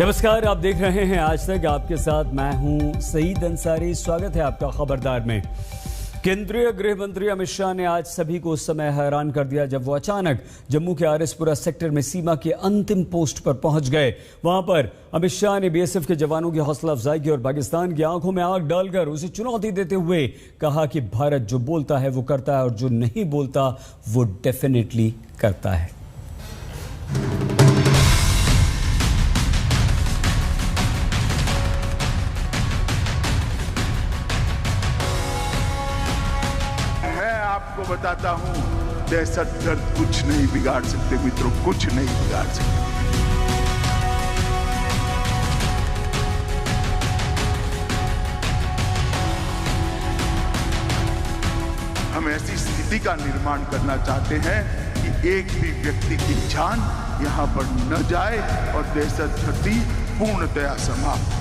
नमस्कार, आप देख रहे हैं आज तक। आपके साथ मैं हूं सईद अंसारी। स्वागत है आपका खबरदार में। केंद्रीय गृह मंत्री अमित शाह ने आज सभी को उस समय हैरान कर दिया जब वो अचानक जम्मू के आरएसपुरा सेक्टर में सीमा के अंतिम पोस्ट पर पहुंच गए। वहां पर अमित शाह ने बीएसएफ के जवानों की हौसला अफजाई की और पाकिस्तान की आंखों में आग डालकर उसे चुनौती देते हुए कहा कि भारत जो बोलता है वो करता है और जो नहीं बोलता वो डेफिनेटली करता है। आपको बताता हूं, दहशतगर्द कुछ नहीं बिगाड़ सकते मित्रों, कुछ नहीं बिगाड़ सकते। हम ऐसी स्थिति का निर्माण करना चाहते हैं कि एक भी व्यक्ति की जान यहां पर न जाए और दहशतगर्दी पूर्णतया समाप्त।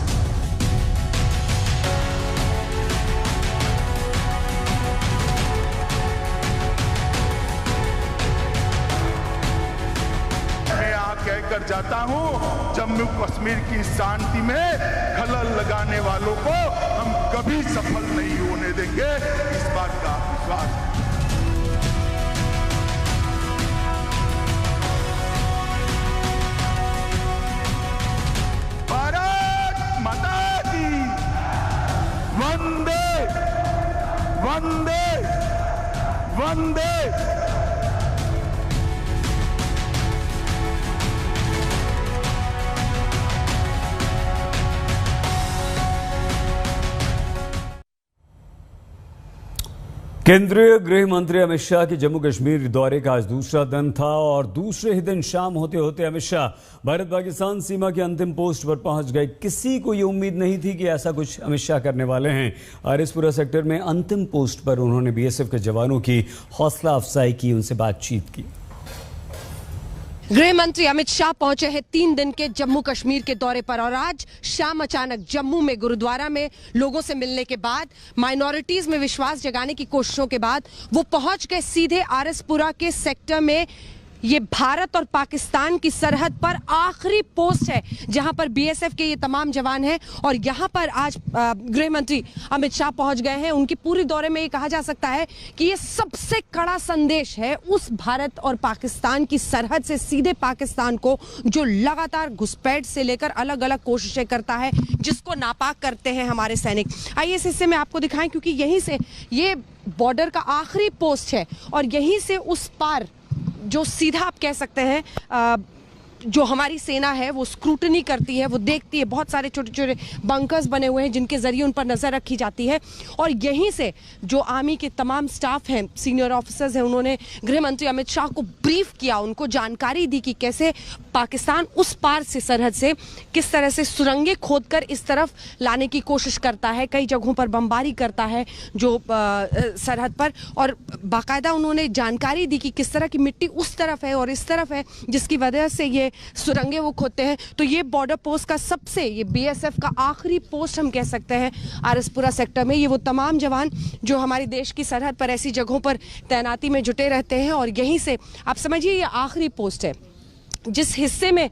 कहकर जाता हूं, जम्मू कश्मीर की शांति में खलल लगाने वालों को हम कभी सफल नहीं होने देंगे, इस बात का विश्वास है। भारत माता की वंदे वंदे वंदे। केंद्रीय गृह मंत्री अमित शाह के जम्मू कश्मीर दौरे का आज दूसरा दिन था और दूसरे ही दिन शाम होते होते अमित शाह भारत पाकिस्तान सीमा के अंतिम पोस्ट पर पहुंच गए। किसी को ये उम्मीद नहीं थी कि ऐसा कुछ अमित शाह करने वाले हैं। आरएसपुरा सेक्टर में अंतिम पोस्ट पर उन्होंने बीएसएफ के जवानों की हौसला अफजाई की, उनसे बातचीत की। गृह मंत्री अमित शाह पहुंचे हैं 3 दिन के जम्मू कश्मीर के दौरे पर और आज शाम अचानक जम्मू में गुरुद्वारा में लोगों से मिलने के बाद, माइनॉरिटीज में विश्वास जगाने की कोशिशों के बाद वो पहुंच गए सीधे आरएसपुरा के सेक्टर में। ये भारत और पाकिस्तान की सरहद पर आखिरी पोस्ट है जहां पर बीएसएफ के ये तमाम जवान हैं और यहां पर आज गृह मंत्री अमित शाह पहुंच गए हैं। उनकी पूरी दौरे में ये कहा जा सकता है कि ये सबसे कड़ा संदेश है उस भारत और पाकिस्तान की सरहद से सीधे पाकिस्तान को, जो लगातार घुसपैठ से लेकर अलग अलग कोशिशें करता है, जिसको नापाक करते हैं हमारे सैनिक। आइए इस हिस्से में आपको दिखाएं, क्योंकि यहीं से ये बॉर्डर का आखिरी पोस्ट है और यहीं से उस पार जो सीधा आप कह सकते हैं जो हमारी सेना है वो स्क्रूटनी करती है, वो देखती है। बहुत सारे छोटे छोटे बंकर्स बने हुए हैं जिनके जरिए उन पर नजर रखी जाती है और यहीं से जो आर्मी के तमाम स्टाफ हैं, सीनियर ऑफिसर्स हैं, उन्होंने गृह मंत्री अमित शाह को ब्रीफ किया, उनको जानकारी दी कि कैसे पाकिस्तान उस पार से सरहद से किस तरह से सुरंगें खोदकर इस तरफ लाने की कोशिश करता है। कई जगहों पर बमबारी करता है जो सरहद पर, और बाकायदा उन्होंने जानकारी दी कि किस तरह की मिट्टी उस तरफ है और इस तरफ है, जिसकी वजह से ये सुरंगें वो खोदते हैं। तो ये बॉर्डर पोस्ट का सबसे, ये बीएसएफ का आखिरी पोस्ट हम कह सकते हैं आरएसपुरा सेक्टर में। ये वो तमाम जवान जो हमारे देश की सरहद पर ऐसी जगहों पर तैनाती में जुटे रहते हैं और यहीं से आप समझिए ये आखिरी पोस्ट है जिस हिस्से में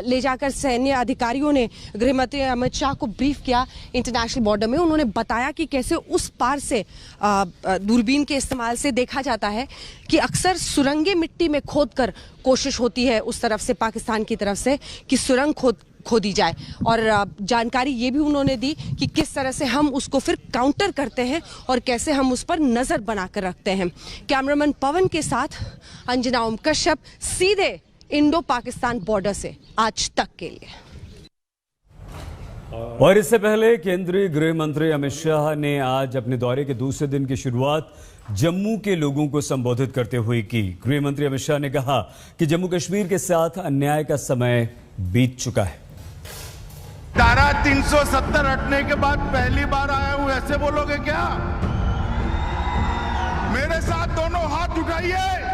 ले जाकर सैन्य अधिकारियों ने गृह मंत्री अमित शाह को ब्रीफ किया इंटरनेशनल बॉर्डर में। उन्होंने बताया कि कैसे उस पार से दूरबीन के इस्तेमाल से देखा जाता है कि अक्सर सुरंगें मिट्टी में खोदकर कोशिश होती है उस तरफ से, पाकिस्तान की तरफ से, कि सुरंग खोदी जाए। और जानकारी ये भी उन्होंने दी कि किस तरह से हम उसको फिर काउंटर करते हैं और कैसे हम उस पर नजर बनाकर रखते हैं। कैमरामैन पवन के साथ अंजना ओम कश्यप, सीधे इंडो पाकिस्तान बॉर्डर से आज तक के लिए। और इससे पहले केंद्रीय गृह मंत्री अमित शाह ने आज अपने दौरे के दूसरे दिन की शुरुआत जम्मू के लोगों को संबोधित करते हुए की। गृह मंत्री अमित शाह ने कहा कि जम्मू कश्मीर के साथ अन्याय का समय बीत चुका है। धारा 370 हटने के बाद पहली बार आया हूं, ऐसे बोलोगे क्या? मेरे साथ दोनों हाथ उठाइए।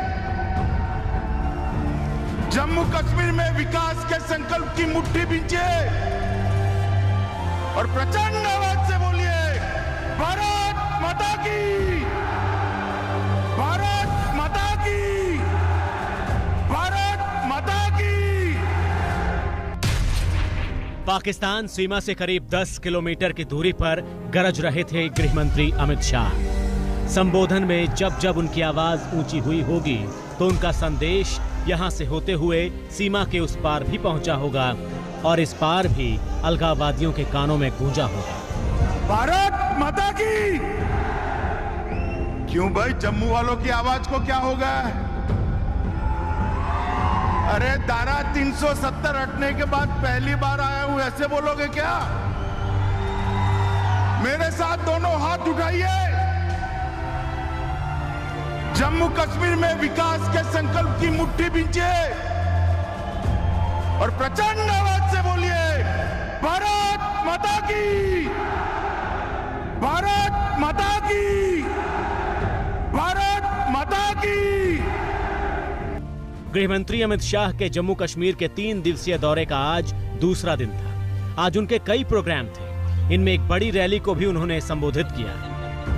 जम्मू कश्मीर में विकास के संकल्प की मुट्ठी बींचिए और प्रचंड आवाज से बोलिए, भारत माता की, भारत माता की, भारत माता की। पाकिस्तान सीमा से करीब 10 किलोमीटर की दूरी पर गरज रहे थे गृह मंत्री अमित शाह। संबोधन में जब जब उनकी आवाज ऊंची हुई होगी तो उनका संदेश यहां से होते हुए सीमा के उस पार भी पहुंचा होगा और इस पार भी अलगाववादियों के कानों में गूंजा होगा। भारत माता की। क्यों भाई, जम्मू वालों की आवाज को क्या होगा? अरे धारा 370 हटने के बाद पहली बार आया हूं, ऐसे बोलोगे क्या? मेरे साथ दोनों हाथ उठाइए। जम्मू कश्मीर में विकास के संकल्प की मुट्ठी बींचे और प्रचंड आवाज से बोलिए, भारत माता की, भारत माता की, भारत माता की। गृह मंत्री अमित शाह के जम्मू कश्मीर के 3 दिवसीय दौरे का आज दूसरा दिन था। आज उनके कई प्रोग्राम थे। इनमें एक बड़ी रैली को भी उन्होंने संबोधित किया।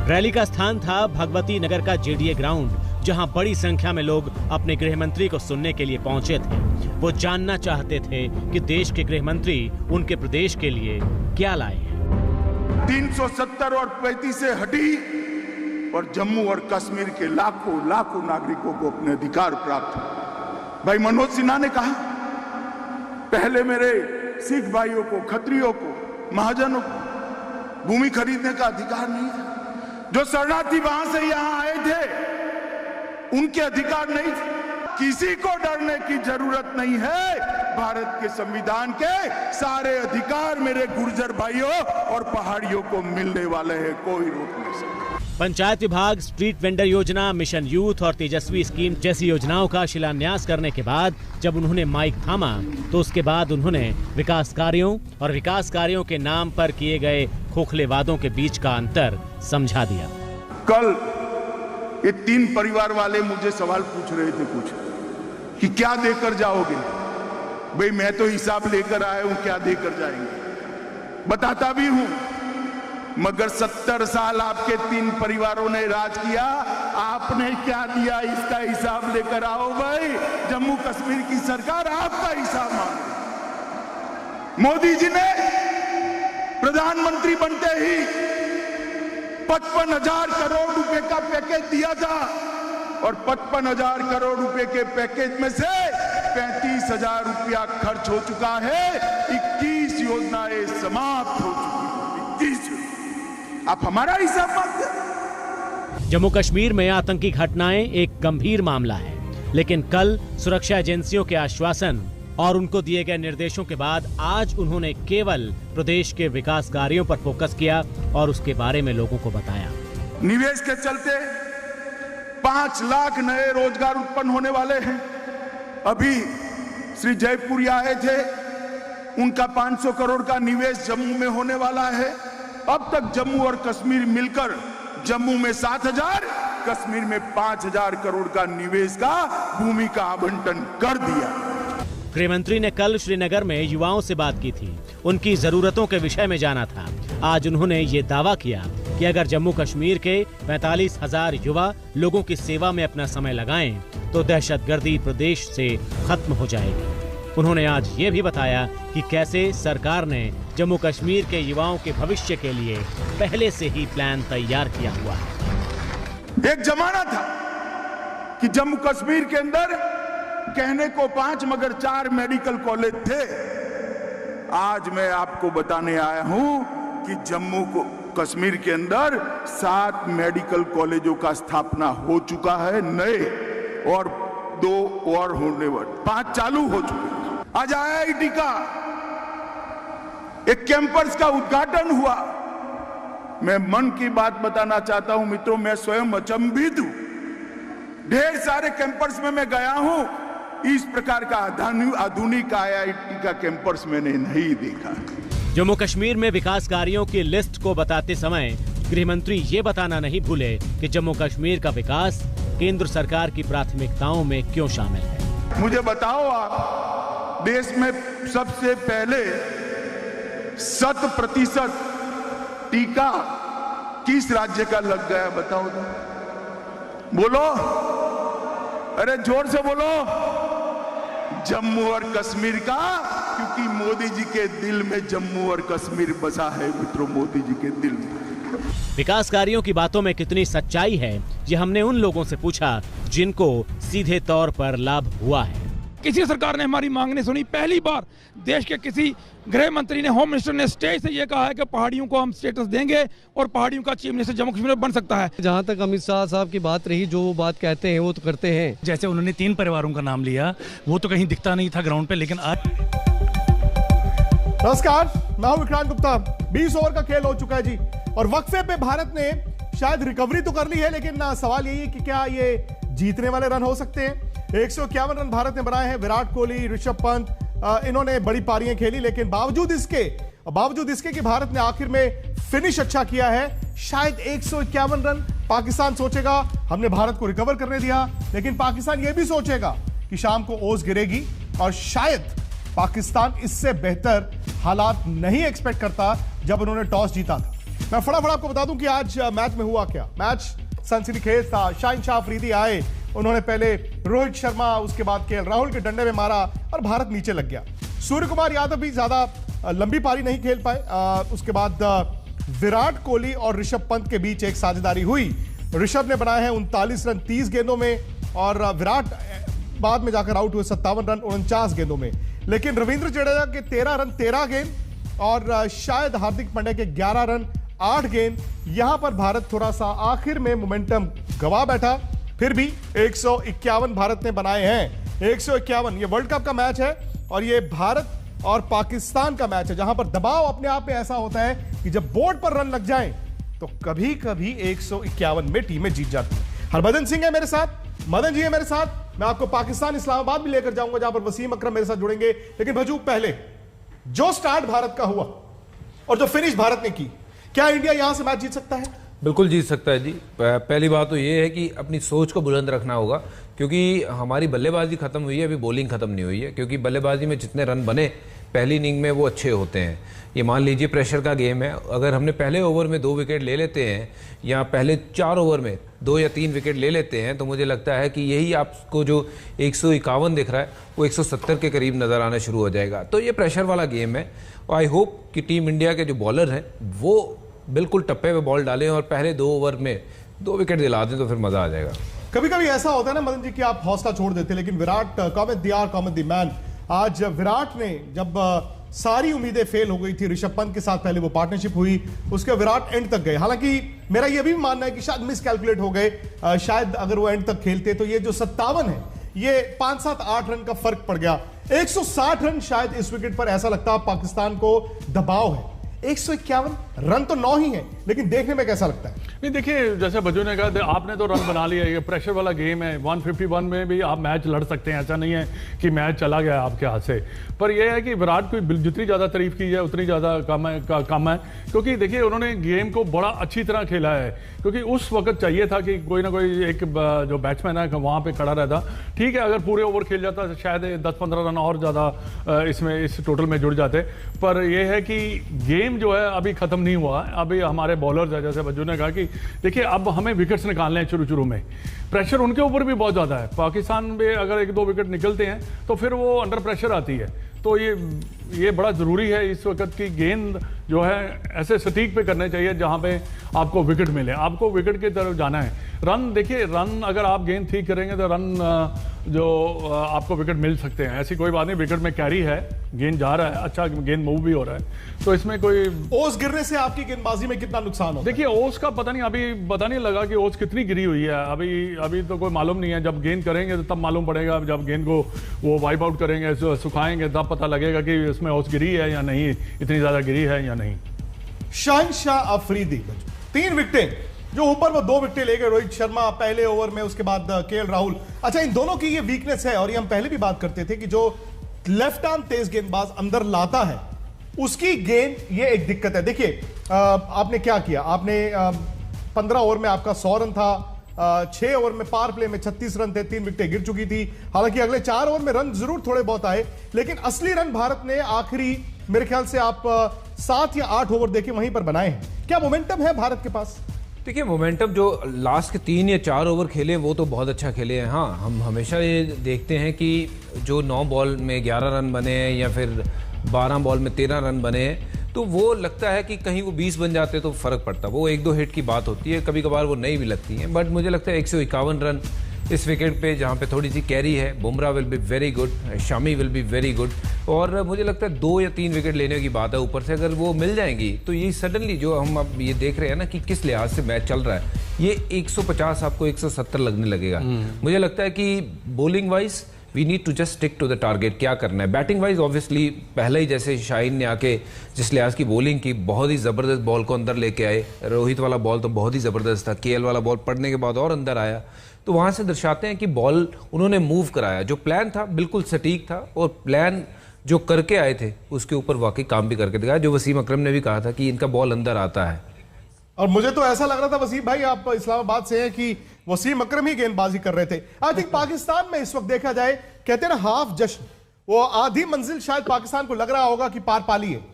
रैली का स्थान था भगवती नगर का जेडीए ग्राउंड, जहां बड़ी संख्या में लोग अपने गृह मंत्री को सुनने के लिए पहुंचे थे। वो जानना चाहते थे कि देश के गृह मंत्री उनके प्रदेश के लिए क्या लाए हैं। 370 और 35 से हटी और जम्मू और कश्मीर के लाखों लाखों नागरिकों को अपने अधिकार प्राप्त हुए। भाई मनोज सिन्हा ने कहा, पहले मेरे सिख भाइयों को, खत्रियों को, महाजनों को भूमि खरीदने का अधिकार नहीं था। जो शरणार्थी वहां से यहां आए थे उनके अधिकार नहीं थे। किसी को डरने की जरूरत नहीं है। भारत के संविधान के सारे अधिकार मेरे गुर्जर भाइयों और पहाड़ियों को मिलने वाले हैं, कोई रोक नहीं सकता। पंचायत विभाग, स्ट्रीट वेंडर योजना, मिशन यूथ और तेजस्वी स्कीम जैसी योजनाओं का शिलान्यास करने के बाद जब उन्होंने माइक थामा तो उसके बाद उन्होंने विकास कार्यों के नाम पर किए गए खोखले वादों के बीच का अंतर समझा दिया। कल ये 3 परिवार वाले मुझे सवाल पूछ रहे थे कुछ कि क्या देकर जाओगे। भाई मैं तो हिसाब लेकर आया हूं, क्या देकर जाएंगे बताता भी हूं, मगर 70 साल आपके 3 परिवारों ने राज किया, आपने क्या दिया इसका हिसाब लेकर आओ। भाई जम्मू कश्मीर की सरकार आपका हिसाब मांगे। मोदी जी ने प्रधानमंत्री बनते ही 55,000 करोड़ रुपए का पैकेज दिया था और 55,000 करोड़ रुपए के पैकेज में से 35,000 रुपया खर्च हो चुका है। 21 योजनाएं समाप्त हो चुकी। 21। आप हमारा हिसाब मांगते हैं। जम्मू कश्मीर में आतंकी घटनाएं एक गंभीर मामला है, लेकिन कल सुरक्षा एजेंसियों के आश्वासन और उनको दिए गए निर्देशों के बाद आज उन्होंने केवल प्रदेश के विकास कार्यों पर फोकस किया और उसके बारे में लोगों को बताया। निवेश के चलते 5 लाख नए रोजगार उत्पन्न होने वाले हैं। अभी श्री जयपुरी आए थे, उनका 500 करोड़ का निवेश जम्मू में होने वाला है। अब तक जम्मू और कश्मीर मिलकर जम्मू में 7,000, कश्मीर में 5,000 करोड़ का निवेश का भूमि का आवंटन कर दिया। गृह मंत्री ने कल श्रीनगर में युवाओं से बात की थी, उनकी जरूरतों के विषय में जाना था। आज उन्होंने ये दावा किया कि अगर जम्मू कश्मीर के 45,000 युवा लोगों की सेवा में अपना समय लगाएं तो दहशतगर्दी प्रदेश से खत्म हो जाएगी। उन्होंने आज ये भी बताया कि कैसे सरकार ने जम्मू कश्मीर के युवाओं के भविष्य के लिए पहले से ही प्लान तैयार किया हुआ है। एक जमाना था कि जम्मू कश्मीर के अंदर कहने को 5 मगर 4 मेडिकल कॉलेज थे। आज मैं आपको बताने आया हूं कि जम्मू को कश्मीर के अंदर 7 मेडिकल कॉलेजों का स्थापना हो चुका है नए, और 2 और होने वाले, 5 चालू हो चुके। आज IIT का एक कैंपस का उद्घाटन हुआ। मैं मन की बात बताना चाहता हूं मित्रों, मैं स्वयं अचंभित हूं। ढेर सारे कैंपस में मैं गया हूं, इस प्रकार का आधुनिक IIT का कैंपस मैंने नहीं देखा। जम्मू कश्मीर में विकास कार्यों की लिस्ट को बताते समय गृह मंत्री ये बताना नहीं भूले कि जम्मू कश्मीर का विकास केंद्र सरकार की प्राथमिकताओं में क्यों शामिल है। मुझे बताओ, आप देश में सबसे पहले 100% टीका किस राज्य का लग गया बताओ तो? बोलो, अरे जोर से बोलो। जम्मू और कश्मीर का क्योंकि मोदी जी के दिल में जम्मू और कश्मीर बसा है मित्रों, मोदी जी के दिल में। विकास कार्यों की बातों में कितनी सच्चाई है, ये हमने उन लोगों से पूछा जिनको सीधे तौर पर लाभ हुआ है। किसी सरकार ने हमारी मांग नहीं सुनी। पहली बार देश के किसी गृह मंत्री ने, होम मिनिस्टर ने स्टेज से ये कहा है कि पहाड़ियों को हम स्टेटस देंगे और पहाड़ियों का चीफ मिनिस्टर जम्मू कश्मीर में बन सकता है। जहां तक अमित शाह साहब की बात रही, जो वो बात कहते हैं वो तो करते हैं। जैसे उन्होंने 3 परिवारों का नाम लिया, वो तो कहीं दिखता नहीं था ग्राउंड पे, लेकिन आज। नमस्कार, मैं हूं विक्रांत गुप्ता। 20 ओवर का खेल हो चुका है जी, और वक्फे पे भारत ने शायद रिकवरी तो कर ली है, लेकिन सवाल यही है कि क्या ये जीतने वाले रन हो सकते हैं। 151 रन भारत ने बनाए हैं। विराट कोहली, ऋषभ पंत, इन्होंने बड़ी पारियां खेली, लेकिन बावजूद इसके कि भारत ने आखिर में फिनिश अच्छा किया है, शायद 151 रन पाकिस्तान सोचेगा हमने भारत को रिकवर करने दिया, लेकिन पाकिस्तान यह भी सोचेगा कि शाम को ओस गिरेगी, और शायद पाकिस्तान इससे बेहतर हालात नहीं एक्सपेक्ट करता जब उन्होंने टॉस जीता था। मैं फटाफट आपको बता दूं कि आज मैच में हुआ क्या। मैच सनसनीखेज था। शाहिन अफरीदी आए, उन्होंने पहले रोहित शर्मा, उसके बाद केएल राहुल के डंडे में मारा और भारत नीचे लग गया। सूर्य कुमार यादव भी ज्यादा लंबी पारी नहीं खेल पाए। उसके बाद विराट कोहली और ऋषभ पंत के बीच एक साझेदारी हुई। ऋषभ ने बनाए हैं 39 रन 30 गेंदों में, और विराट बाद में जाकर आउट हुए 57 रन 49 गेंदों में। लेकिन रविंद्र जडेजा के 13 रन 13 गेंद, और शायद हार्दिक पांड्या के 11 रन 8 गेंद। यहां पर भारत थोड़ा सा आखिर में मोमेंटम गवा बैठा। फिर भी 151 भारत ने बनाए हैं। 151। ये वर्ल्ड कप का मैच है, और ये भारत और पाकिस्तान का मैच है, जहां पर दबाव अपने आप में ऐसा होता है कि जब बोर्ड पर रन लग जाएं तो कभी कभी 151 में टीमें जीत जाती हैं। हरभजन सिंह है मेरे साथ, मदन जी है मेरे साथ। मैं आपको पाकिस्तान इस्लामाबाद भी लेकर जाऊंगा, जहां पर वसीम अकरम मेरे साथ जुड़ेंगे। लेकिन भजू, पहले जो स्टार्ट भारत का हुआ और जो फिनिश भारत ने की, क्या इंडिया यहां से मैच जीत सकता है? बिल्कुल जीत सकता है जी। पहली बात तो ये है कि अपनी सोच को बुलंद रखना होगा, क्योंकि हमारी बल्लेबाजी खत्म हुई है, अभी बॉलिंग खत्म नहीं हुई है। क्योंकि बल्लेबाजी में जितने रन बने पहली इनिंग में वो अच्छे होते हैं। ये मान लीजिए प्रेशर का गेम है, अगर हमने पहले ओवर में 2 विकेट ले लेते हैं, या पहले 4 ओवर में 2 या 3 विकेट ले लेते हैं, तो मुझे लगता है कि यही आपको जो 151 दिख रहा है वो 170 के करीब नजर आना शुरू हो जाएगा। तो ये प्रेशर वाला गेम है, और आई होप कि टीम इंडिया के जो बॉलर हैं वो बिल्कुल टप्पे पे बॉल डालें और पहले 2 ओवर में 2 विकेट दिला दें, तो फिर मजा आ जाएगा। कभी कभी ऐसा होता है ना मदन जी कि आप हौसला छोड़ देते, लेकिन विराट कॉमेट द मैन। आज विराट ने, जब सारी उम्मीदें फेल हो गई थी, ऋषभ पंत के साथ पहले वो पार्टनरशिप हुई, उसके विराट एंड तक गए। हालांकि मेरा यह भी मानना है कि शायद मिस कैलकुलेट हो गए, शायद अगर वो एंड तक खेलते तो ये जो 57 है, ये 5-7-8 रन का फर्क पड़ गया। 160 रन शायद इस विकेट पर ऐसा लगता पाकिस्तान को दबाव है। 151 रन तो 9 ही है, लेकिन देखने में कैसा लगता है? नहीं, देखिए, जैसे बच्चों ने कहा, आपने तो रन बना लिया। ये प्रेशर वाला गेम है। 151 में भी आप मैच लड़ सकते हैं, ऐसा नहीं है कि मैच चला गया आपके हाथ से। पर यह है कि विराट को जितनी ज़्यादा तारीफ की है उतनी ज़्यादा कम है, क्योंकि देखिए उन्होंने गेम को बड़ा अच्छी तरह खेला है। क्योंकि उस वक्त चाहिए था कि कोई ना कोई एक जो बैट्समैन है वहाँ पर खड़ा रहता। ठीक है, अगर पूरे ओवर खेल जाता तो शायद 10-15 रन और ज़्यादा इसमें इस टोटल में जुड़ जाते। पर यह है कि गेम जो है अभी ख़त्म नहीं हुआ है। अभी हमारे बॉलर्स है, जैसे बच्चों ने कहा कि देखिए अब हमें विकेट्स निकालने हैं शुरू में। प्रेशर उनके ऊपर भी बहुत ज़्यादा है। पाकिस्तान में अगर 1-2 विकेट निकलते हैं तो फिर वो अंडर प्रेशर आती है। तो ये बड़ा ज़रूरी है इस वक्त की गेंद जो है ऐसे सटीक पे करने चाहिए जहाँ पे आपको विकेट मिले। आपको विकेट की तरफ जाना है। रन, देखिए, रन अगर आप गेंद ठीक करेंगे तो रन जो आपको विकेट मिल सकते हैं। ऐसी कोई बात नहीं, विकेट में कैरी है, गेंद जा रहा है, अच्छा गेंद मूव भी हो रहा है, तो इसमें कोई ओस गिरने से आपकी गेंदबाजी में कितना नुकसान हो? देखिए, ओस का पता नहीं, अभी पता नहीं लगा कि ओस कितनी गिरी हुई है। अभी तो कोई मालूम नहीं है। जब गेंद करेंगे तो तब मालूम पड़ेगा। जब गेंद को वो वाइप आउट करेंगे, सुखाएंगे, तब पता लगेगा कि इसमें ओस गिरी है या नहीं, इतनी ज्यादा गिरी है या नहीं। शाहिन अफरीदी 3 विकेटें, जो ऊपर वो 2 विकेटें ले गए रोहित शर्मा पहले ओवर में, उसके बाद केएल राहुल। अच्छा, इन दोनों की ये वीकनेस है, और ये हम पहले भी बात करते थे कि जो लेफ्ट आर्म तेज गेंदबाज अंदर लाता है उसकी गेंद, ये एक दिक्कत है। देखिए, आपने क्या किया, आपने 15 ओवर में आपका 100 रन था, 6 ओवर में पावर प्ले में 36 रन थे, 3 विकेटें गिर चुकी थी। हालांकि अगले 4 ओवर में रन जरूर थोड़े बहुत आए, लेकिन असली रन भारत ने आखिरी मेरे ख्याल से आप 7 या 8 ओवर देखे वहीं पर बनाए हैं। क्या मोमेंटम है भारत के पास? देखिए, मोमेंटम जो लास्ट के 3 या 4 ओवर खेले वो तो बहुत अच्छा खेले हैं। हाँ, हम हमेशा ये देखते हैं कि जो 9 बॉल में 11 रन बने हैं या फिर 12 बॉल में 13 रन बने हैं, तो वो लगता है कि कहीं वो 20 बन जाते तो फर्क पड़ता। वो 1-2 हिट की बात होती है, कभी कभार वो नहीं भी लगती हैं, बट मुझे लगता है 151 रन इस विकेट पे जहाँ पे थोड़ी सी कैरी है। Bumrah will be very good, Shami will be very good, और मुझे लगता है 2 या 3 विकेट लेने की बात है ऊपर से, अगर वो मिल जाएंगी तो ये सडनली जो हम अब ये देख रहे हैं ना कि किस लिहाज से मैच चल रहा है, ये 150 आपको 170 लगने लगेगा। मुझे लगता है कि bowling wise we need to just stick to the target. क्या करना है बैटिंग वाइज, ऑब्वियसली पहले ही जैसे शाहीन ने आके जिस लिहाज की बॉलिंग की, बहुत ही ज़बरदस्त बॉल को अंदर लेके आए। रोहित वाला बॉल तो बहुत ही ज़बरदस्त था, केएल वाला बॉल पड़ने के बाद और अंदर आया, तो वहाँ से दर्शाते हैं कि बॉल उन्होंने मूव कराया। जो प्लान था बिल्कुल सटीक था, और प्लान जो करके आए थे उसके ऊपर वाकई काम भी करके दिखाया। जो वसीम अकरम ने भी कहा था कि इनका बॉल अंदर आता है, और मुझे तो ऐसा लग रहा था वसीम भाई, आप इस्लामाबाद से हैं, कि वसीम अकरम ही गेंदबाजी कर रहे थे। आई थिंक पाकिस्तान में इस वक्त देखा जाए, कहते हैं ना हाफ जश्न, वो आधी मंजिल शायद पाकिस्तान को लग रहा होगा कि पार पा ली है।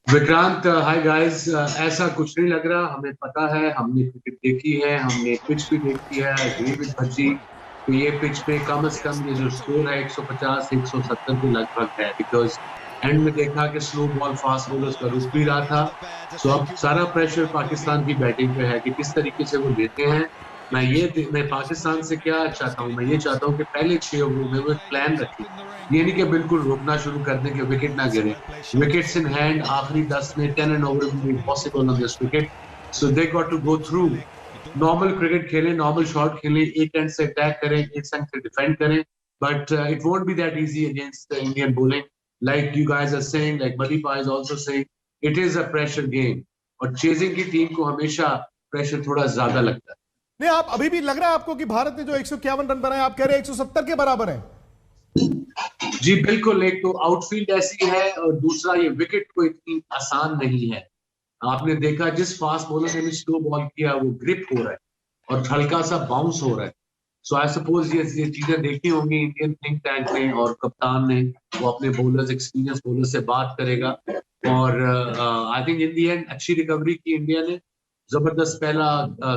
विक्रांत, हाय गाइस, ऐसा कुछ नहीं लग रहा। हमें पता है, हमने क्रिकेट देखी है, हमने पिच भी देखी है, भी भज्जी, तो ये पिच पे कम से कम ये जो स्कोर है 150-170 के लगभग है, बिकॉज एंड में देखा कि स्लो बॉल फास्ट बॉलर्स का रुख भी रहा था। सो अब सारा प्रेशर पाकिस्तान की बैटिंग पे है कि किस तरीके से वो लेते हैं। मैं पाकिस्तान से क्या चाहता हूँ, मैं ये चाहता हूँ कि पहले 6 ओवरों में वो प्लान रखें, ये नहीं कि बिल्कुल रोकना शुरू कर दें कि विकेट ना गिरे। विकेट्स इन हैंड, आखिरी 10 में 10 and over will be possible on this wicket, so they got to go through. Normal cricket खेलें, नॉर्मल शॉट खेलें, एक एंड से अटैक करें, एक एंड से डिफेंड करें, but it won't be that easy against the Indian bowling. Like you guys are saying, like Madipa is also saying, it is a pressure game, और chasing की team को हमेशा pressure थोड़ा ज्यादा लगता है। नहीं, आप अभी भी लग रहा है आपको कि भारत ने जो 151 रन बनाए, आप कह रहे हैं 170 के बराबर है? जी बिल्कुल, एक तो आउटफील्ड ऐसी है, और दूसरा ये विकेट को इतनी आसान नहीं है। आपने देखा जिस फास्ट बॉलर ने भी स्लो बॉल किया वो ग्रिप हो रहा है और हल्का सा बाउंस हो रहा है। सो आई सपोज ये चीजें देखी होंगी इंडियन थिंक टैंक ने, और कप्तान ने, वो अपने बॉलर्स, एक्सपीरियंस बॉलर से बात करेगा। और I think in the and अच्छी रिकवरी की इंडिया ने, जबरदस्त पहला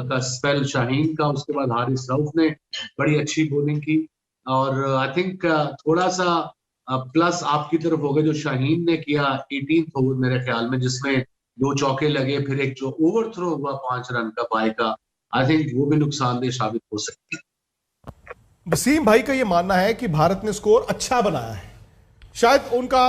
का स्पेल शाहीन का, उसके बाद हारिस रऊफ ने बड़ी अच्छी बॉलिंग की, और आई थिंक थोड़ा सा प्लस आपकी तरफ हो गया जो शाहीन ने किया 18th ओवर मेरे ख्याल में, जिसमें 2 चौके लगे, फिर एक जो ओवर थ्रो हुआ 5 रन का बाय का, आई थिंक वो भी नुकसानदेह साबित हो सकती है। वसीम भाई का ये मानना है कि भारत ने स्कोर अच्छा बनाया है, शायद उनका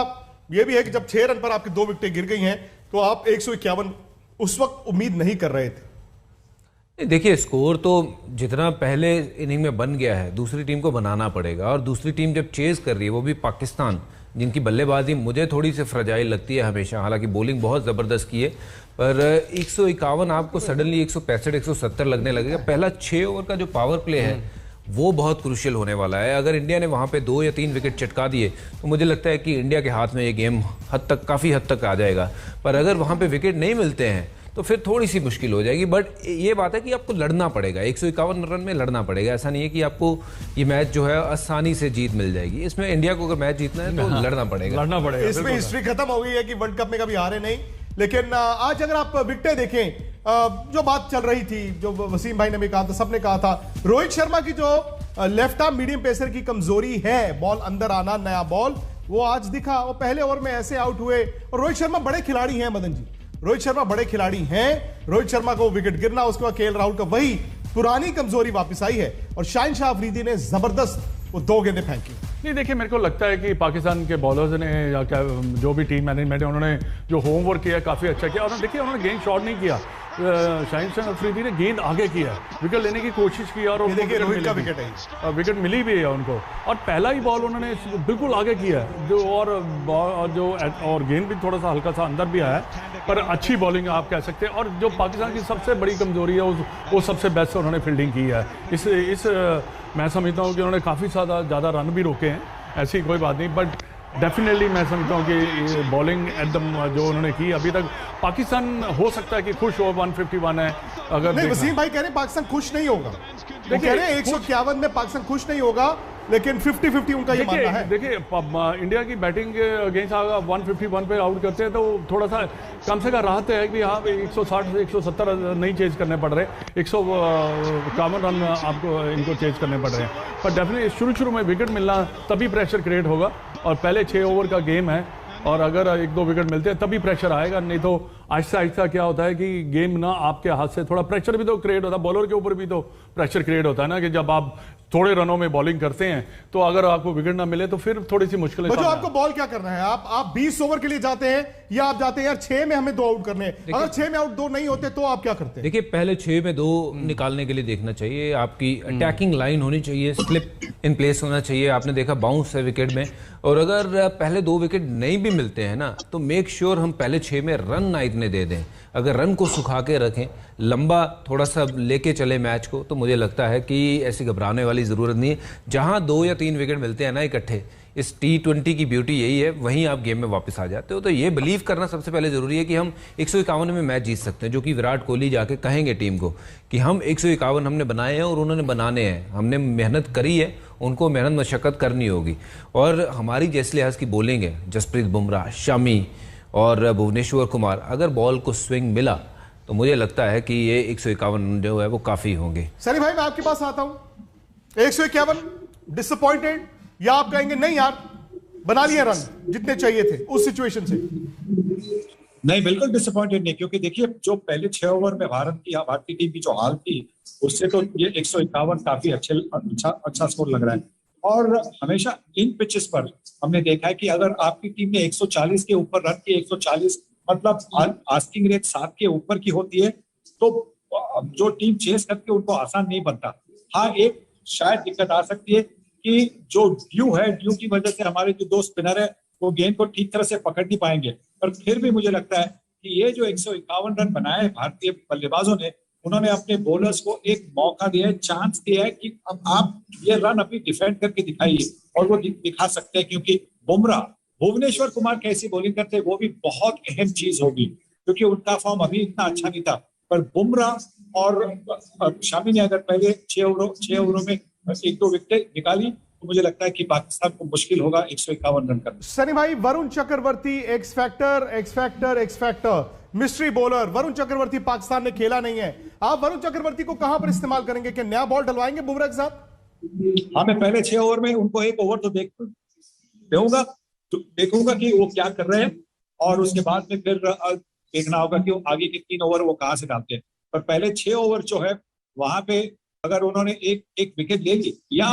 ये भी है कि जब 6 रन पर आपकी 2 विकेटें गिर गई हैं तो आप 151 उस वक्त उम्मीद नहीं कर रहे थे। देखिए, स्कोर तो जितना पहले इनिंग में बन गया है, दूसरी टीम को बनाना पड़ेगा, और दूसरी टीम जब चेज कर रही है, वो भी पाकिस्तान, जिनकी बल्लेबाजी मुझे थोड़ी सी फ्रजाइल लगती है हमेशा, हालांकि बॉलिंग बहुत ज़बरदस्त की है, पर 151 आपको सडनली 165-170 लगने लगेगा। पहला 6 ओवर का जो पावर प्ले है वो बहुत क्रूशियल होने वाला है। अगर इंडिया ने वहाँ पे 2 या 3 विकेट चटका दिए तो मुझे लगता है कि इंडिया के हाथ में ये गेम काफ़ी हद तक आ जाएगा, पर अगर वहाँ पे विकेट नहीं मिलते हैं तो फिर थोड़ी सी मुश्किल हो जाएगी। बट ये बात है कि आपको लड़ना पड़ेगा, 151 रन में लड़ना पड़ेगा। ऐसा नहीं है कि आपको ये मैच जो है आसानी से जीत मिल जाएगी। इसमें इंडिया को अगर मैच जीतना है तो लड़ना पड़ेगा। इसमें हिस्ट्री खत्म हो गई है कि वर्ल्ड कप में कभी हारे नहीं। लेकिन आज अगर आप विकेटें देखें, जो बात चल रही थी, जो वसीम भाई ने भी कहा था, सबने कहा था, रोहित शर्मा की जो लेफ्ट आर्म मीडियम पेसर की कमजोरी है, बॉल अंदर आना, नया बॉल, वो आज दिखा। वो पहले ओवर में ऐसे आउट हुए, और रोहित शर्मा बड़े खिलाड़ी हैं मदन जी, रोहित शर्मा बड़े खिलाड़ी हैं। रोहित शर्मा को विकेट गिरना, उसके बाद केएल राहुल का वही पुरानी कमजोरी वापस आई है, और शाहीन शाह अफरीदी ने जबरदस्त वो 2 गेंदें फेंकी। नहीं, देखिए, मेरे को लगता है कि पाकिस्तान के बॉलर्स ने या जो भी टीम मैनेजमेंट है, उन्होंने जो होमवर्क किया काफ़ी अच्छा किया। और देखिए, उन्होंने गेंद शॉट नहीं किया, शाहीन शाह अफरीदी ने गेंद आगे किया, विकेट लेने की कोशिश की, और रोहित का विकेट है, विकेट मिली भी है उनको। और पहला ही बॉल उन्होंने बिल्कुल आगे किया, जो और गेंद भी थोड़ा सा हल्का सा अंदर भी आया, पर अच्छी बॉलिंग आप कह सकते हैं। और जो पाकिस्तान की सबसे बड़ी कमजोरी है, वो सबसे बेस्ट उन्होंने फील्डिंग की है। इस मैं समझता हूँ कि उन्होंने काफ़ी ज़्यादा रन भी रोके हैं, ऐसी कोई बात नहीं, बट डेफिनेटली मैं समझता हूँ कि बॉलिंग एकदम जो उन्होंने की अभी तक, पाकिस्तान हो सकता है कि खुश हो, 151 है। अगर नहीं, वसीम भाई कह रहे हैं पाकिस्तान खुश नहीं होगा, वो कह रहे हैं 151 में पाकिस्तान खुश नहीं होगा, लेकिन 50-50 उनका ये मानना है। देखिए इंडिया की बैटिंग अगेंस्ट 151 पे आउट करते हैं तो थोड़ा सा कम से कम राहत है कि हाँ 160 से 170 नहीं चेज करने पड़ रहे, 151 रन आपको इनको चेज करने पड़ रहे हैं। पर डेफिनेटली शुरू में विकेट मिलना तभी प्रेशर क्रिएट होगा, और पहले 6 ओवर का गेम है, और अगर 1-2 विकेट मिलते हैं तभी प्रेशर आएगा, नहीं तो आहिस्ता आहिस्ता क्या होता है कि गेम ना आपके हाथ से थोड़ा प्रेशर भी तो क्रिएट होता है, बॉलर के ऊपर भी तो प्रेशर क्रिएट होता है ना, कि जब आप थोड़े रनों में बॉलिंग करते हैं तो अगर आपको विकेट ना मिले तो फिर थोड़ी सी मुश्किल है। आपको बॉल क्या करना है? आप 20 ओवर के लिए जाते हैं या आप जाते हैं यार 6 में हमें 2 आउट करने हैं? अगर 6 में आउट 2 नहीं होते तो आप क्या करते हैं? देखिए पहले 6 में 2 निकालने के लिए देखना चाहिए, आपकी अटैकिंग लाइन होनी चाहिए, स्लिप इन प्लेस होना चाहिए। आपने देखा बाउंस है विकेट में, और अगर पहले 2 विकेट नहीं भी मिलते हैं ना तो मेक श्योर हम पहले 6 में रन ना इतने दे दें। अगर रन को सुखा के रखें, लंबा थोड़ा सा लेके चले मैच को, तो मुझे लगता है कि ऐसी घबराने वाली ज़रूरत नहीं है। जहां 2 या 3 विकेट मिलते हैं ना इकट्ठे, इस T20 की ब्यूटी यही है, वहीं आप गेम में वापस आ जाते हो। तो ये बिलीव करना सबसे पहले ज़रूरी है कि हम 151 में मैच जीत सकते हैं, जो कि विराट कोहली जाके कहेंगे टीम को कि हम 151 हमने बनाए हैं और उन्होंने बनाने हैं, हमने मेहनत करी है, उनको मेहनत मशक्क़त करनी होगी। और हमारी जैसे लिहाज की बॉलिंग है, जसप्रीत बुमराह, शमी और भुवनेश्वर कुमार, अगर बॉल को स्विंग मिला तो मुझे लगता है कि ये 151 जो है वो काफ़ी होंगे। सनी भाई मैं आपके पास आता हूं, 151 डिसअपॉइंटेड, या आप कहेंगे नहीं यार बना लिए रन जितने चाहिए थे उस सिचुएशन से? नहीं, बिल्कुल डिसअपॉइंटेड नहीं, क्योंकि देखिए जो पहले 6 ओवर में भारतीय टीम की जो हाल थी उससे तो ये 151 काफी अच्छा स्कोर लग रहा है। और हमेशा इन पिचेस पर हमने देखा है कि अगर आपकी टीम ने 140 के ऊपर रन किए, 140 मतलब आस्किंग रेट 7 के ऊपर की होती है, तो जो टीम चेस करके उनको आसान नहीं बनता। हाँ, एक शायद दिक्कत आ सकती है कि जो ड्यू की वजह से हमारे जो 2 स्पिनर है वो गेंद को ठीक तरह से पकड़ नहीं पाएंगे। पर फिर भी मुझे लगता है कि ये जो 151 रन बनाए भारतीय बल्लेबाजों ने, उन्होंने अपने बॉलर्स को एक मौका दिया है, चांस दिया है कि अब आप ये रन अभी डिफेंड करके दिखाइए, और वो दिखा सकते हैं। क्योंकि बुमराह, भुवनेश्वर कुमार कैसी बॉलिंग करते हैं वो भी बहुत अहम चीज होगी, क्योंकि उनका फॉर्म अभी इतना अच्छा नहीं था। पर बुमराह और शामी ने अगर पहले 6 ओवरों में 1-2 विकेट निकाली तो मुझे लगता है कि पाकिस्तान को मुश्किल होगा 151 रन करना। सनी भाई, Varun Chakravarthy X factor mystery bowler Varun Chakravarthy Pakistan ने खेला नहीं है, आप वरुण चक्रवर्ती को कहां पर इस्तेमाल करेंगे? क्या नया बॉल डलवाएंगे बुमराह के साथ? हाँ, मैं पहले 6 ओवर में उनको 1 ओवर तो देखूंगा कि वो क्या कर रहे हैं, और उसके बाद में फिर देखना होगा कि आगे के 3 ओवर वो कहां से डालते हैं। पर पहले 6 ओवर जो है वहां पे अगर उन्होंने एक विकेट ले ली या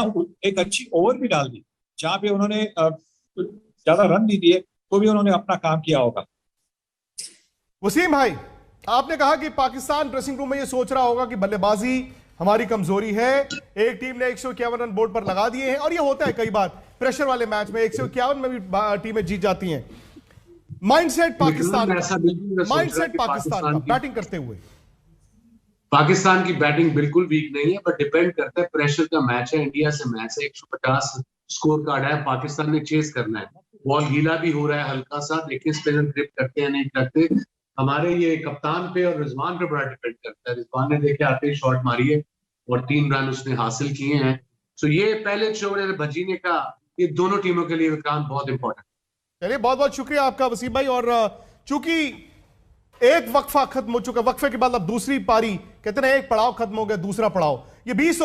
एक अच्छी ओवर भी डाल दी जहां पे उन्होंने ज्यादा रन नहीं दिए, तो भी उन्होंने अपना काम किया होगा। वसीम भाई, आपने कहा कि पाकिस्तान ड्रेसिंग रूम में ये सोच रहा होगा कि बल्लेबाजी हमारी कमजोरी है, एक टीम ने 151 रन बोर्ड पर लगा दिए हैं, और ये होता है कई बार प्रेशर वाले मैच में 151 में भी टीमें जीत जाती हैं। माइंडसेट पाकिस्तान का बैटिंग करते हुए, पाकिस्तान की बैटिंग बिल्कुल वीक नहीं है, पर डिपेंड करता है, प्रेशर का मैच है, इंडिया से मैच है, 150 स्कोर कार्ड है, पाकिस्तान ने चेस करना है। बॉल गीला भी हो रहा है हल्का सा, देखिए स्पिनर ग्रिप करते हैं नहीं करते। हमारे ये कप्तान पे और रिजवान पे बड़ा डिपेंड करता है। रिजवान ने देखे आते ही शॉट मारी है और 3 रन उसने हासिल किए हैं। सो ये पहले शोर भज्जी ने कहा, ये दोनों टीमों के लिए विक्रांत बहुत इंपॉर्टेंट। चलिए, बहुत बहुत शुक्रिया आपका वसीम भाई। और चूंकि एक वक्फा खत्म हो चुका, वक्फे के बाद अब दूसरी पारी, कहते हैं एक पड़ाव खत्म हो गया, दूसरा पड़ाव, ये 20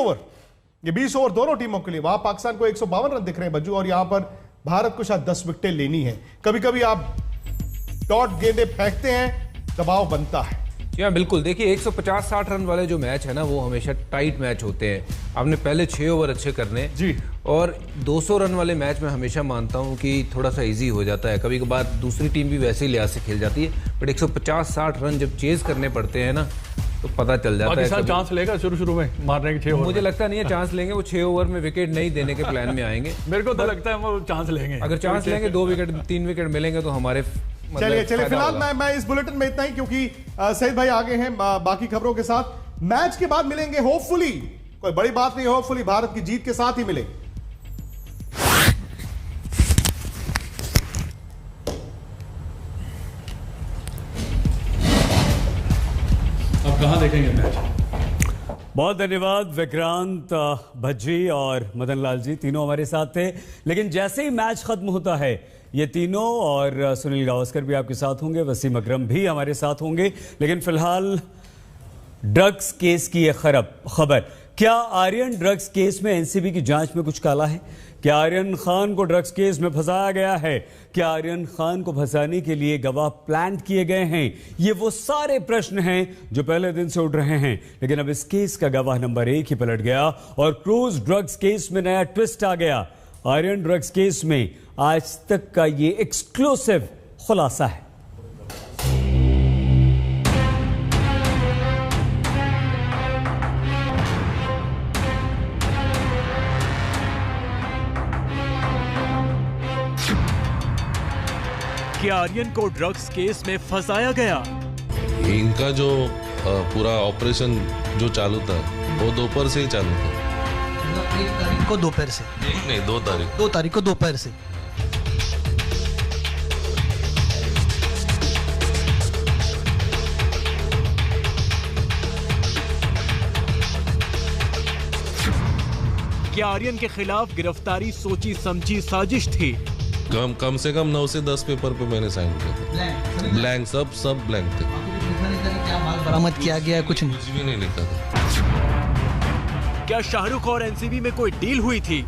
ओवर दोनों टीमों के लिए। वहां पाकिस्तान को 152 रन दिख रहे हैं बज्जू, और यहां पर भारत को शायद 10 विकेटें लेनी है। कभी कभी आप डॉट गेंदे फेंकते हैं, दबाव बनता है। जी बिल्कुल, देखिए 150-60 रन वाले जो मैच है ना वो हमेशा टाइट मैच होते हैं। आपने पहले 6 ओवर अच्छे करने जी, और 200 रन वाले मैच में हमेशा मानता हूं कि थोड़ा सा इजी हो जाता है। कभी कभार दूसरी टीम भी वैसे ही लिहाज से खेल जाती है, बट 150-60 रन जब चेज करने पड़ते हैं ना तो पता चल जाता है। चांस लेगा शुरू में मारने के 6 ओवर? मुझे लगता नहीं है चांस लेंगे, वो 6 ओवर में विकेट नहीं देने के प्लान में आएंगे। मेरे को तो लगता है वो चांस लेंगे। अगर चांस लेंगे 2 विकेट 3 विकेट मिलेंगे तो हमारे चलिए फिलहाल मैं इस बुलेटिन में इतना ही, क्योंकि सईद भाई आगे हैं बाकी खबरों के साथ। मैच के बाद मिलेंगे, होपफुली, कोई बड़ी बात नहीं, होपफुली भारत की जीत के साथ ही मिले। अब कहां देखेंगे मैच? बहुत धन्यवाद विक्रांत, भज्जी और मदन लाल जी, तीनों हमारे साथ थे। लेकिन जैसे ही मैच खत्म होता है ये तीनों और सुनील गावस्कर भी आपके साथ होंगे, वसीम अकरम भी हमारे साथ होंगे। लेकिन फिलहाल ड्रग्स केस की यह खबर, क्या आर्यन ड्रग्स केस में एनसीबी की जांच में कुछ काला है? क्या आर्यन खान को ड्रग्स केस में फंसाया गया है? क्या आर्यन खान को फंसाने के लिए गवाह प्लांट किए गए हैं? ये वो सारे प्रश्न हैं जो पहले दिन से उठ रहे हैं। लेकिन अब इस केस का गवाह नंबर 1 ही पलट गया और क्रूज ड्रग्स केस में नया ट्विस्ट आ गया। आर्यन ड्रग्स केस में आज तक का ये एक्सक्लूसिव खुलासा है। कि आर्यन को ड्रग्स केस में फंसाया गया। इनका जो पूरा ऑपरेशन जो चालू था वो दोपहर से ही चालू था। 1 तारीख को दोपहर से? नहीं, 2 तारीख। 2 तारीख को दोपहर से। क्या आर्यन के खिलाफ गिरफ्तारी सोची समझी साजिश थी? कम से कम 9 से 10 पेपर पे मैंने साइन किया था। ब्लैंक, सब ब्लैंक थे। क्या माल बरामद किया गया है? कुछ भी नहीं लिखा था। क्या शाहरुख और एनसीबी में कोई डील हुई थी?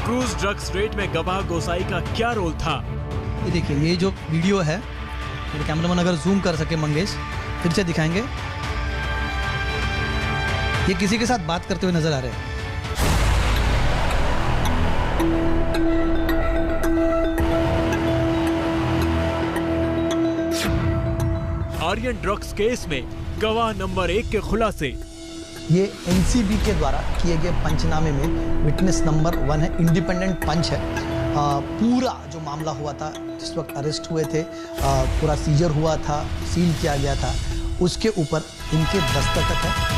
क्रूज ड्रग्स रेड में गवाह गोसाई का क्या रोल था? ये देखिए, ये जो वीडियो है, कैमरामैन अगर जूम कर सके मंगेश, फिर से दिखाएंगे। ये किसी के साथ बात करते हुए नजर आ रहे हैं। आर्यन ड्रग्स केस में गवाह नंबर 1 के खुलासे। ये एनसीबी के द्वारा किए गए पंचनामे में विटनेस नंबर 1 है, इंडिपेंडेंट पंच है। पूरा जो मामला हुआ था, जिस वक्त अरेस्ट हुए थे, पूरा सीजर हुआ था, सील किया गया था, उसके ऊपर इनके दस्तखत है।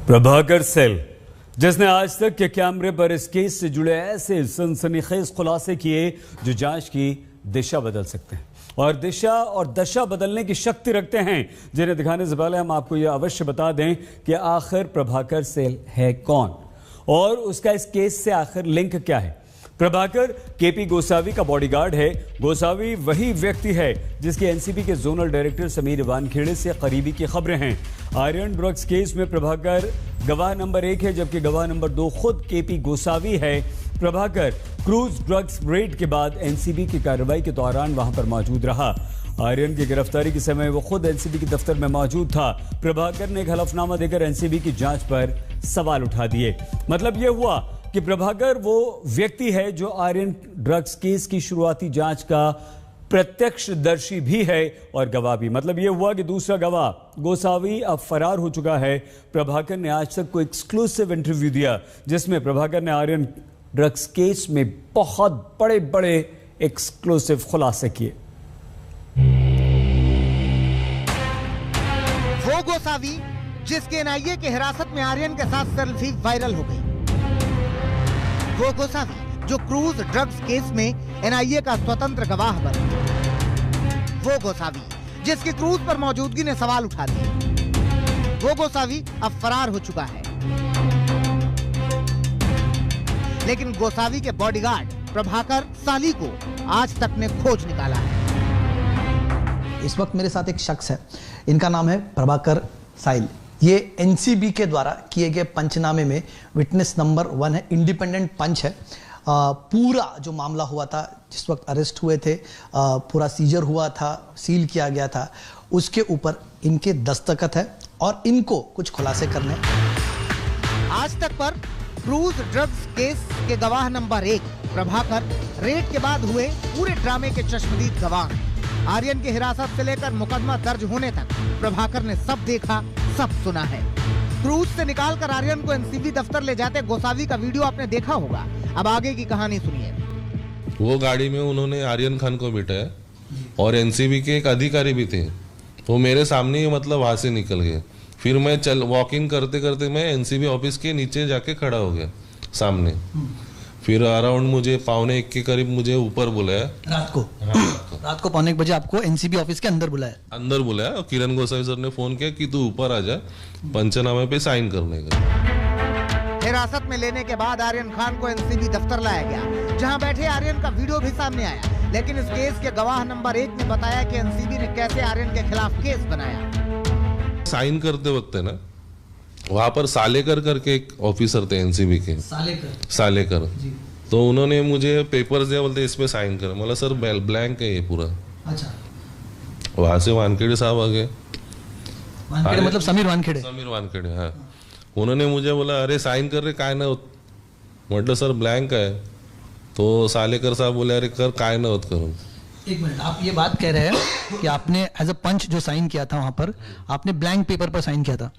प्रभाकर सेल, जिसने आज तक के कैमरे पर इस केस से जुड़े ऐसे सनसनीखेज खुलासे किए जो जांच की दिशा बदल सकते हैं और दिशा और दशा बदलने की शक्ति रखते हैं, जिन्हें दिखाने से पहले हम आपको यह अवश्य बता दें कि आखिर प्रभाकर सेल है कौन और उसका इस केस से आखिर लिंक क्या है। प्रभाकर केपी गोसावी का बॉडीगार्ड है। गोसावी वही व्यक्ति है जिसके एनसीबी के जोनल डायरेक्टर समीर वानखेड़े से करीबी की खबरें हैं। आर्यन ड्रग्स केस में प्रभाकर गवाह नंबर 1 है, जबकि गवाह नंबर 2 खुद केपी गोसावी है। प्रभाकर क्रूज ड्रग्स रेड के बाद एनसीबी की कार्रवाई के दौरान वहां पर मौजूद रहा। आर्यन की गिरफ्तारी के समय वो खुद एनसीबी के दफ्तर में मौजूद था। प्रभाकर ने एक हलफनामा देकर एनसीबी की जांच पर सवाल उठा दिए। मतलब यह हुआ कि प्रभाकर वो व्यक्ति है जो आर्यन ड्रग्स केस की शुरुआती जांच का प्रत्यक्षदर्शी भी है और गवाह भी। मतलब यह हुआ कि दूसरा गवाह गोसावी अब फरार हो चुका है। प्रभाकर ने आज तक कोई एक्सक्लूसिव इंटरव्यू दिया जिसमें प्रभाकर ने आर्यन ड्रग्स केस में बहुत बड़े बड़े एक्सक्लूसिव खुलासे किए। वो गोसावी जिसके एनआईए के हिरासत में आर्यन के साथ सेल्फी वायरल हो गई। वो गोसावी जो क्रूज ड्रग्स केस में एनआईए का स्वतंत्र गवाह बना। वो गोसावी जिसकी क्रूज पर मौजूदगी ने सवाल उठा दिए। वो गोसावी अब फरार हो चुका है, लेकिन गोसावी के बॉडीगार्ड प्रभाकर साली को आज तक ने खोज निकाला है। इस वक्त मेरे साथ एक शख्स है, इनका नाम है प्रभाकर साइल। ये एनसीबी के द्वारा किए गए पंचनामे में विटनेस नंबर 1 है, इंडिपेंडेंट पंच है। पूरा जो मामला हुआ था, जिस वक्त अरेस्ट हुए थे, पूरा सीजर हुआ था, सील किया गया था, उसके ऊपर इनके दस्तखत है और इनको कुछ खुलासे करने। आज तक पर क्रूज ड्रग्स केस के गवाह नंबर 1 प्रभाकर रेड के बाद हुए पूरे ड्रामे के चश्मदीद गवाह। आर्यन की हिरासत से लेकर मुकदमा दर्ज होने तक प्रभाकर ने सब देखा, सब सुना है। क्रूज से निकालकर आर्यन को एनसीबी दफ्तर ले जाते गोसावी का वीडियो आपने देखा होगा। अब आगे की कहानी सुनिए। वो गाड़ी में उन्होंने आर्यन खान को बिठाया और एनसीबी के एक अधिकारी भी थे, वो मेरे सामने ही मतलब वहां से निकल गए। फिर मैं वॉक इन करते करते मैं एनसीबी ऑफिस के नीचे जाके खड़ा हो गया सामने। फिर अराउंड मुझे 1:45 के करीब मुझे ऊपर बुलाया रात को। रात को 1:45 बजे आपको एनसीबी ऑफिस के अंदर बुलाया। और किरण गोसावी सर ने फोन किया कि तू ऊपर आ जा, पंचनामे पे साइन करने का। हिरासत में लेने के बाद आर्यन खान को एनसीबी दफ्तर लाया गया, जहां बैठे आर्यन का वीडियो भी सामने आया। लेकिन इस केस के गवाह नंबर 1 ने बताया कि एनसीबी ने कैसे आर्यन के खिलाफ केस बनाया। साइन करते वक्त है ना, वहां पर सालेकर करके एक ऑफिसर थे एनसीबी के, सालेकर। तो उन्होंने मुझे पेपर्स दिया, बोलते इस पे साइन कर। बोला सर ब्लैंक है ये पूरा। अच्छा। वहां से वानखेड़े साहब आ गए। वानखेड़े मतलब समीर वानखेड़े? समीर वानखेड़े, हाँ। उन्होंने मुझे बोला अरे साइन कर रहे काय ना होत, मतलब सर ब्लैंक है। तो सालेकर साहब बोले अरे कर काय ना होत करो। एक मिनट, आप ये बात कह रहे हैं कि आपने एज अ पंच जो साइन किया था वहां पर, आपने ब्लैंक पेपर पर साइन किया था?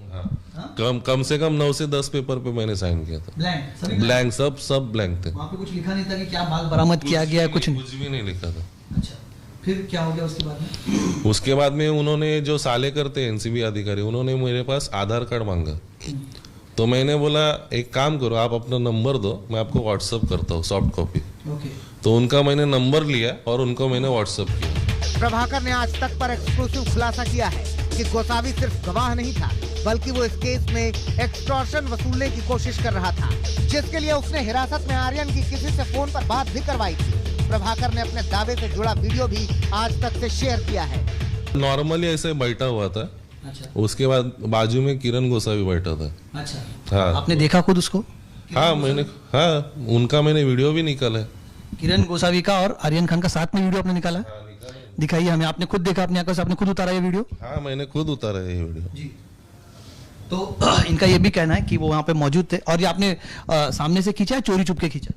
कम से कम 9 से 10 पेपर पे मैंने साइन किया था। ब्लैंक सब ब्लैंक थे। वहां पे कुछ लिखा नहीं था कि क्या माल बरामद किया गया है? कुछ भी नहीं लिखा था। अच्छा, फिर क्या हो गया उसके बाद में? उसके बाद में उन्होंने जो सालेकर थे एनसीबी अधिकारी, उन्होंने मेरे पास आधार कार्ड मांगा। तो मैंने बोला एक काम करो, आप अपना नंबर दो, मैं आपको व्हाट्सअप करता हूँ सॉफ्ट कॉपी। तो उनका मैंने नंबर लिया और उनको मैंने व्हाट्सअप किया। प्रभाकर ने आज तक पर एक्सक्लूसिव खुलासा किया है कि गोसावी सिर्फ गवाह नहीं था, बल्कि वो इस केस में एक्सटॉर्शन वसूलने की कोशिश कर रहा था, जिसके लिए उसने हिरासत में आर्यन की किसी से फोन पर बात भी करवाई थी। प्रभाकर ने अपने दावे से जुड़ा वीडियो भी आज तक से शेयर किया है। नॉर्मली ऐसे बैठा हुआ था। अच्छा। उसके बाद बाजू में किरण गोसावी बैठा था। अच्छा। हाँ। आपने देखा खुद उसको? हाँ उनका मैंने वीडियो भी निकाला है। किरण गोसावी का और आर्यन खान का साथ में वीडियो आपने निकाला? दिखाइए हमें। आपने खुद देखा अपनी आंखों से? आपने खुद उतारा ये वीडियो? हाँ, मैंने खुद उतारा ये वीडियो जी। तो इनका ये भी कहना है कि वो वहाँ पे मौजूद थे। और ये आपने सामने से खींचा है, चोरी छुप के खींचा?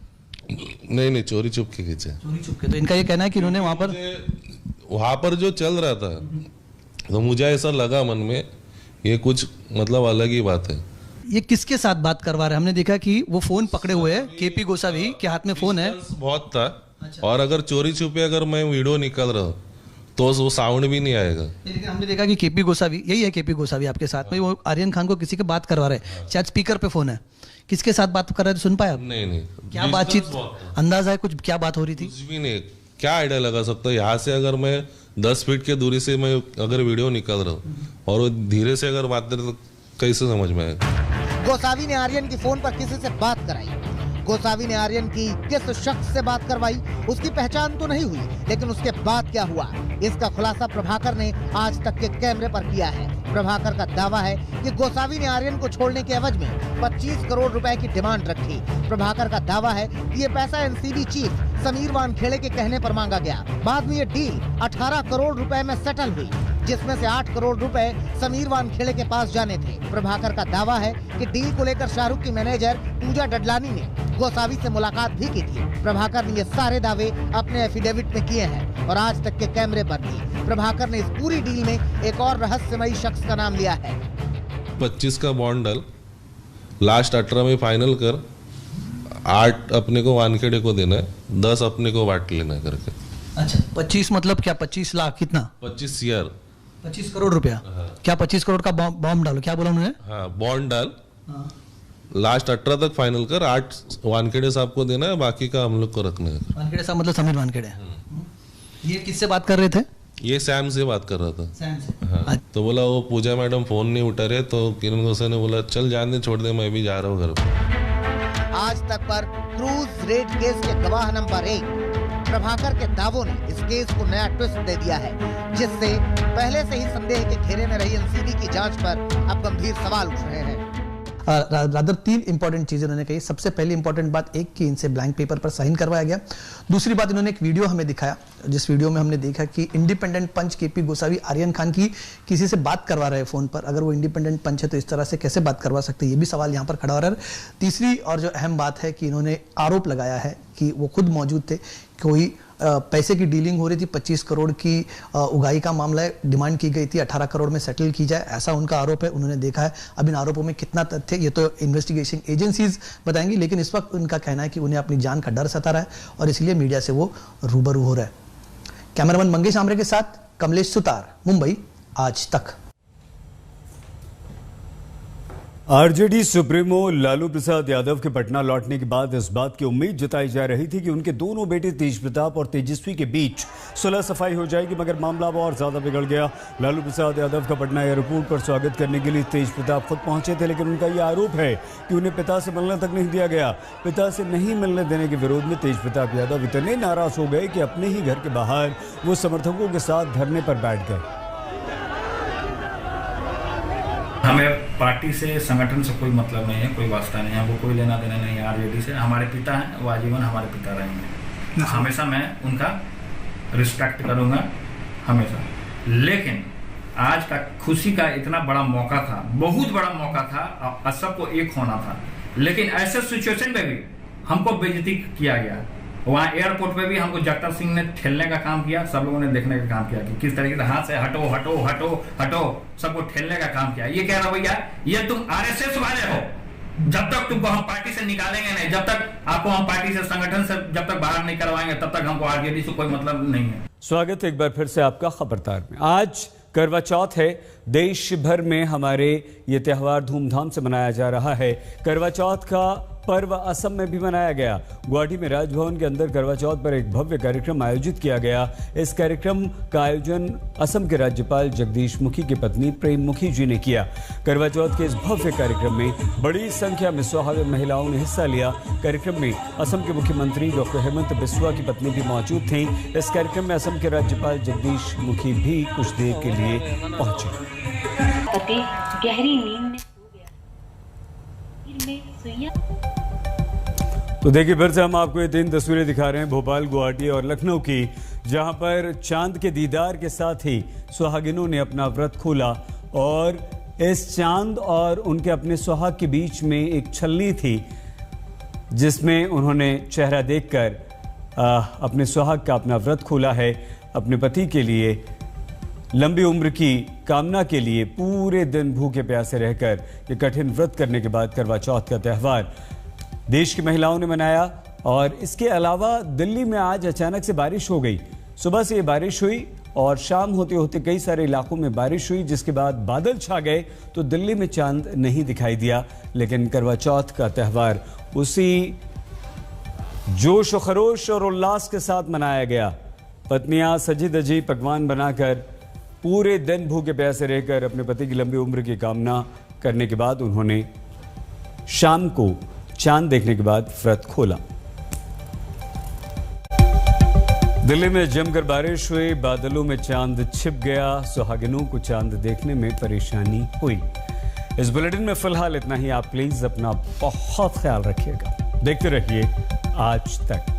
नहीं, चोरी छुप के खींचा। चोरी छुप के। तो इनका ये कहना है कि उन्होंने वहां पर जो चल रहा था, तो मुझे ऐसा लगा मन में ये कुछ मतलब अलग ही बात है। ये किसके साथ बात करवा रहे हैं? हमने देखा कि वो फोन पकड़े हुए है, केपी गोसावी के हाथ में फोन है। बहुत था। अच्छा। और अगर चोरी छुपे अगर मैं वीडियो निकाल रहा हूँ तो वो साउंड भी नहीं आएगा। लेकिन हमने देखा कि केपी गोसावी, यही है केपी गोसावी आपके साथ में, वो आर्यन खान को किसी के बात करवा रहे हैं, शायद स्पीकर पे फोन है। किसके साथ बात कर रहे थे, सुन पाए आप? नहीं। क्या बातचीत, अंदाजा है कुछ क्या बात हो रही थी? कुछ भी नहीं। क्या आइडिया लगा सकता है? यहाँ से अगर मैं 10 फीट के दूरी से मैं अगर वीडियो निकाल रहा हूँ और वो धीरे से अगर बात करे तो कैसे समझ में आएगा? गोसावी ने आर्यन की फोन पर किसी से बात कराई। गोसावी ने आर्यन की किस शख्स से बात करवाई, उसकी पहचान तो नहीं हुई, लेकिन उसके बाद क्या हुआ, इसका खुलासा प्रभाकर ने आज तक के कैमरे पर किया है। प्रभाकर का दावा है कि गोसावी ने आर्यन को छोड़ने के एवज में 25 करोड़ रुपए की डिमांड रखी। प्रभाकर का दावा है कि ये पैसा एनसीबी चीफ समीर वानखेड़े के कहने पर मांगा गया। बाद में ये डील 18 करोड़ रुपए में सेटल हुई, जिसमें से 8 करोड़ रुपए समीर वानखेड़े के पास जाने थे। प्रभाकर का दावा है कि डील को लेकर शाहरुख की मैनेजर पूजा डडलानी ने गोसावी से मुलाकात भी की थी। प्रभाकर ने ये सारे दावे अपने एफिडेविट में किए हैं और आज तक के कैमरे पर भी। प्रभाकर ने इस पूरी डील में एक और रहस्यमयी शख्स का नाम लिया है। 25 का बॉन्ड डाल, लास्ट 18 में फाइनल कर, 8 अपने को वानखेड़े को देना है, 10 अपने को बांट लेना है करके। अच्छा, 25 मतलब क्या? 25 लाख? कितना? 25 CR, 25 करोड़ रुपया। क्या 25 करोड़ का बॉम्ब डालो? क्या बोला उन्होंने? हाँ, बॉन्ड डाल, लास्ट 18 तक फाइनल कर, 8 वानखेड़े साहब को देना है, बाकी का हम लोग को रखना है। वानखेड़े साहब मतलब समीर वानखेड़े। ये किससे बात कर रहे थे? ये सैम से बात कर रहा था। सैम से? हाँ। तो बोला वो पूजा मैडम फोन नहीं उठा रहे, तो किरण गोसावी ने बोला चल जान दे, छोड़ दे, मैं भी जा रहा हूँ घर पे। आज तक पर क्रूज रेड केस के गवाह नंबर 1 प्रभाकर के दावों ने इस केस को नया ट्विस्ट दे दिया है, जिससे पहले से ही संदेह के घेरे में रही एनसीबी की जांच पर अब गंभीर सवाल उठ रहे हैं। रादर 3 इंपॉर्टेंट चीजें उन्होंने कही। सबसे पहली इंपॉर्टेंट बात एक कि इनसे ब्लैंक पेपर पर साइन करवाया गया। दूसरी बात, इन्होंने एक वीडियो हमें दिखाया, जिस वीडियो में हमने देखा कि इंडिपेंडेंट पंच केपी गोसावी आर्यन खान की किसी से बात करवा रहे हैं फोन पर। अगर वो इंडिपेंडेंट पंच है तो इस तरह से कैसे बात करवा सकते हैं, ये भी सवाल यहाँ पर खड़ा हो रहा है। तीसरी और जो अहम बात है कि इन्होंने आरोप लगाया है कि वो खुद मौजूद थे, कोई पैसे की डीलिंग हो रही थी, 25 करोड़ की उगाही का मामला है, डिमांड की गई थी 18 करोड़ में सेटल की जाए, ऐसा उनका आरोप है। उन्होंने देखा है। अब इन आरोपों में कितना तथ्य ये तो इन्वेस्टिगेशन एजेंसीज बताएंगी, लेकिन इस वक्त उनका कहना है कि उन्हें अपनी जान का डर सता रहा है और इसलिए मीडिया से वो रूबरू हो रहा है। कैमरामैन मंगेश आमरे के साथ कमलेश सुतार, मुंबई, आज तक। आरजेडी सुप्रीमो लालू प्रसाद यादव के पटना लौटने के बाद इस बात की उम्मीद जताई जा रही थी कि उनके दोनों बेटे तेज प्रताप और तेजस्वी के बीच सुलह सफाई हो जाएगी, मगर मामला और ज्यादा बिगड़ गया। लालू प्रसाद यादव का पटना एयरपोर्ट पर स्वागत करने के लिए तेज प्रताप खुद पहुंचे थे, लेकिन उनका यह आरोप है कि उन्हें पिता से मिलने तक नहीं दिया गया। पिता से नहीं मिलने देने के विरोध में तेज प्रताप यादव इतने नाराज हो गए कि अपने ही घर के बाहर वो समर्थकों के साथ धरने पर बैठ गए। हमें पार्टी से, संगठन से कोई मतलब नहीं है, कोई वास्ता नहीं है, वो कोई लेना देना नहीं है आरजेडी से। हमारे पिता हैं, वो आजीवन हमारे पिता रहेंगे। हमेशा मैं उनका रिस्पेक्ट करूंगा हमेशा। लेकिन आज का खुशी का इतना बड़ा मौका था, बहुत बड़ा मौका था, सबको एक होना था, लेकिन ऐसे सिचुएशन में भी हमको बेइज्जती किया गया। वहाँ एयरपोर्ट पे भी हमको जगतार सिंह ने ठेलने का काम किया, सब लोगों ने देखने का काम किया कि किस तरीके से हाथ से हटो हटो हटो हटो, सबको ठेलने का काम किया। ये कह रहा भैया, ये तुम आरएसएस वाले हो, जब तक तुमको हम पार्टी से निकालेंगे नहीं, जब तक आपको हम पार्टी से, संगठन से जब तक बाहर नहीं करवाएंगे, तब तक हमको आरजेडी से कोई मतलब नहीं है। स्वागत एक बार फिर से आपका खबरदार में। आज करवा चौथ है। देश भर में हमारे ये त्यौहार धूमधाम से मनाया जा रहा है। करवा चौथ का पर्व असम में भी मनाया गया। गुवाहाटी में राजभवन के अंदर करवा चौथ पर एक भव्य कार्यक्रम आयोजित किया गया। इस कार्यक्रम का आयोजन असम के राज्यपाल जगदीश मुखी की पत्नी प्रेम मुखी जी ने किया। करवा चौथ के इस भव्य कार्यक्रम में बड़ी संख्या में सुहागिन महिलाओं ने हिस्सा लिया। कार्यक्रम में असम के मुख्यमंत्री डॉक्टर हेमंत बिस्वा की पत्नी भी मौजूद थीं। इस कार्यक्रम में असम के राज्यपाल जगदीश मुखी भी कुछ देर के लिए पहुंचे। गहरी नींद तो देखिए, फिर से हम आपको ये 3 तस्वीरें दिखा रहे हैं भोपाल, गुवाहाटी और लखनऊ की, जहां पर चांद के दीदार के साथ ही सुहागिनों ने अपना व्रत खोला। और इस चांद और उनके अपने सुहाग के बीच में एक छलनी थी, जिसमें उन्होंने चेहरा देखकर अपने सुहाग का अपना व्रत खोला है। अपने पति के लिए लंबी उम्र की कामना के लिए पूरे दिन भूखे प्यासे रहकर ये कठिन व्रत करने के बाद करवा चौथ का त्यौहार देश की महिलाओं ने मनाया। और इसके अलावा दिल्ली में आज अचानक से बारिश हो गई। सुबह से ये बारिश हुई और शाम होते होते कई सारे इलाकों में बारिश हुई, जिसके बाद बादल छा गए तो दिल्ली में चांद नहीं दिखाई दिया। लेकिन करवा चौथ का त्यौहार उसी जोश और खरोश और उल्लास के साथ मनाया गया। पत्नियां सजी धजी पकवान बनाकर पूरे दिन भूखे प्यासे रहकर अपने पति की लंबी उम्र की कामना करने के बाद उन्होंने शाम को चांद देखने के बाद व्रत खोला। दिल्ली में जमकर बारिश हुई, बादलों में चांद छिप गया, सुहागिनों को चांद देखने में परेशानी हुई। इस बुलेटिन में फिलहाल इतना ही। आप प्लीज अपना बहुत ख्याल रखिएगा। देखते रहिए आज तक।